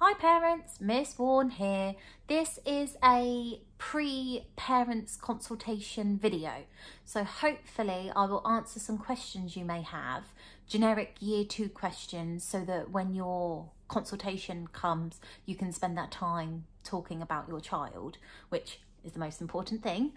Hi parents, Miss Warren here. This is a pre-parents consultation video. So hopefully I will answer some questions you may have, generic year 2 questions, so that when your consultation comes, you can spend that time talking about your child, which is the most important thing.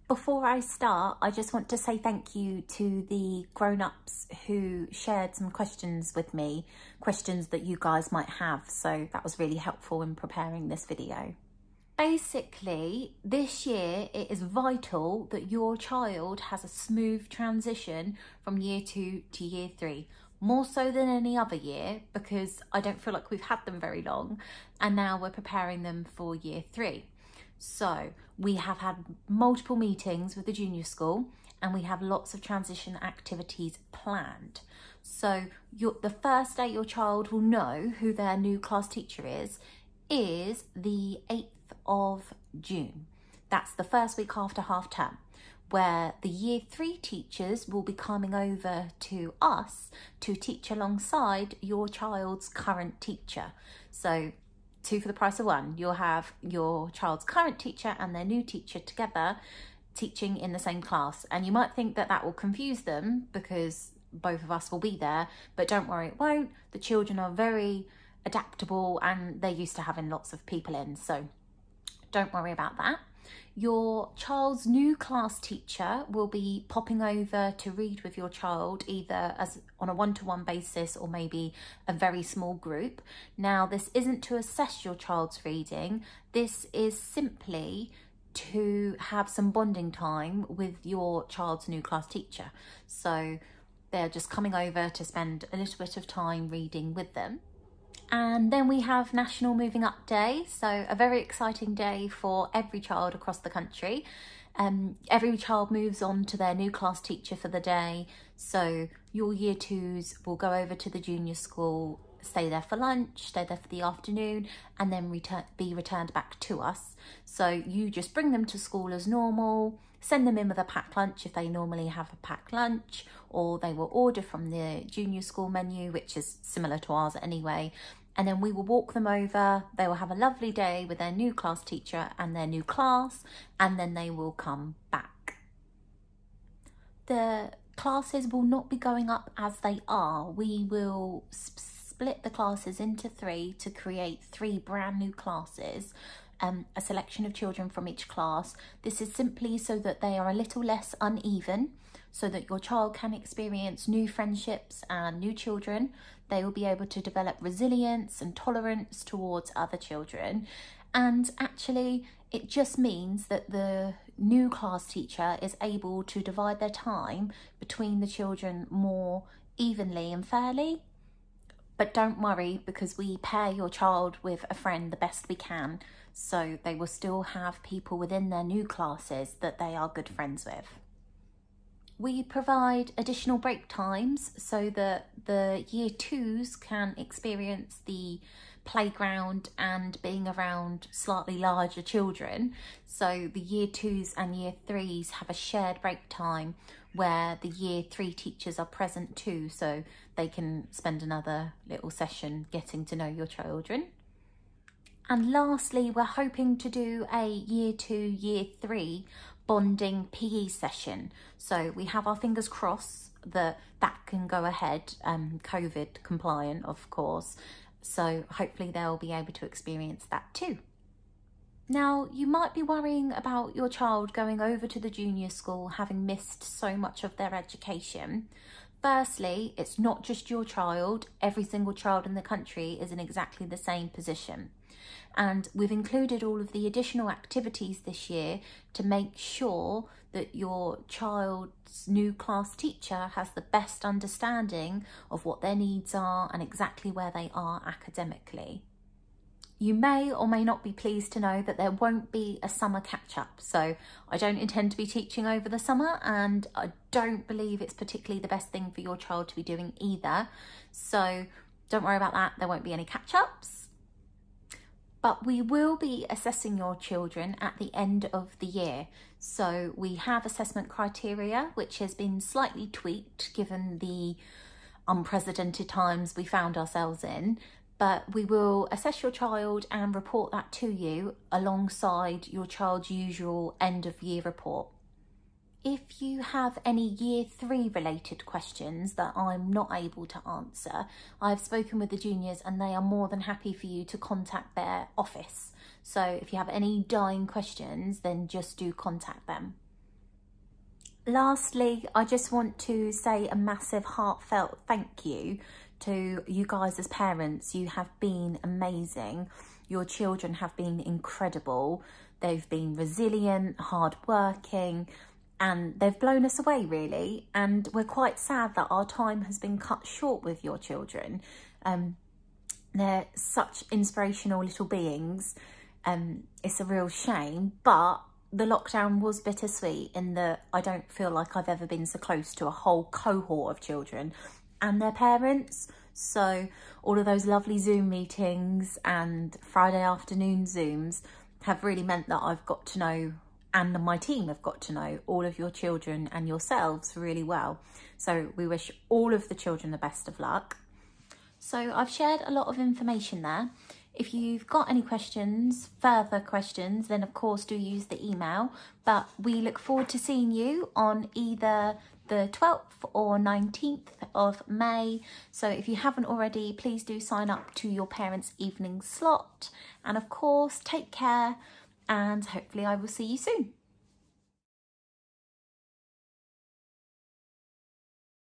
Before I start, I just want to say thank you to the grown-ups who shared some questions with me, questions that you guys might have. So that was really helpful in preparing this video. Basically, this year it is vital that your child has a smooth transition from year 2 to year 3. More so than any other year, because I don't feel like we've had them very long, and now we're preparing them for year 3. So we have had multiple meetings with the junior school and we have lots of transition activities planned. So the first day your child will know who their new class teacher is the 8th of June. That's the first week after half term, where the year 3 teachers will be coming over to us to teach alongside your child's current teacher. So 2 for the price of 1. You'll have your child's current teacher and their new teacher together teaching in the same class. And you might think that that will confuse them because both of us will be there, but don't worry, it won't. The children are very adaptable and they're used to having lots of people in, so don't worry about that. Your child's new class teacher will be popping over to read with your child, either as on a one-to-one basis or maybe a very small group. Now, this isn't to assess your child's reading. This is simply to have some bonding time with your child's new class teacher. So they're just coming over to spend a little bit of time reading with them. And then we have National Moving Up Day, so a very exciting day for every child across the country. Every child moves on to their new class teacher for the day, so your year 2s will go over to the junior school, stay there for lunch, stay there for the afternoon, and then be returned back to us. So you just bring them to school as normal, send them in with a packed lunch if they normally have a packed lunch, or they will order from the junior school menu, which is similar to ours anyway. And then we will walk them over. They will have a lovely day with their new class teacher and their new class, and then they will come back. The classes will not be going up as they are. We will split the classes into 3 to create 3 brand new classes. A selection of children from each class. This is simply so that they are a little less uneven, so that your child can experience new friendships and new children. They will be able to develop resilience and tolerance towards other children. And actually, it just means that the new class teacher is able to divide their time between the children more evenly and fairly. But don't worry, because we pair your child with a friend the best we can, so they will still have people within their new classes that they are good friends with. We provide additional break times so that the year 2s can experience the playground and being around slightly larger children. So the year 2s and year 3s have a shared break time where the year 3 teachers are present too, so they can spend another little session getting to know your children. And lastly, we're hoping to do a year 2, year 3 bonding PE session. So we have our fingers crossed that that can go ahead, COVID compliant, of course. So hopefully they'll be able to experience that too. Now, you might be worrying about your child going over to the junior school having missed so much of their education. Firstly, it's not just your child. Every single child in the country is in exactly the same position. And we've included all of the additional activities this year to make sure that your child's new class teacher has the best understanding of what their needs are and exactly where they are academically. You may or may not be pleased to know that there won't be a summer catch-up. So I don't intend to be teaching over the summer, and I don't believe it's particularly the best thing for your child to be doing either. So don't worry about that. There won't be any catch-ups. But we will be assessing your children at the end of the year. So we have assessment criteria, which has been slightly tweaked given the unprecedented times we found ourselves in. but we will assess your child and report that to you alongside your child's usual end of year report. If you have any year 3 related questions that I'm not able to answer, I've spoken with the juniors and they are more than happy for you to contact their office. So if you have any dying questions, then just do contact them. Lastly, I just want to say a massive heartfelt thank you to you guys as parents. You have been amazing. Your children have been incredible. They've been resilient, hardworking, and they've blown us away really. And we're quite sad that our time has been cut short with your children. They're such inspirational little beings. It's a real shame, but the lockdown was bittersweet in that I don't feel like I've ever been so close to a whole cohort of children and their parents. So all of those lovely Zoom meetings and Friday afternoon Zooms have really meant that I've got to know, and my team have got to know, all of your children and yourselves really well. So we wish all of the children the best of luck. So I've shared a lot of information there. If you've got any questions, further questions, then of course do use the email. But we look forward to seeing you on either the 12th or 19th of May. So if you haven't already, please do sign up to your parents' evening slot. And of course, take care and hopefully I will see you soon.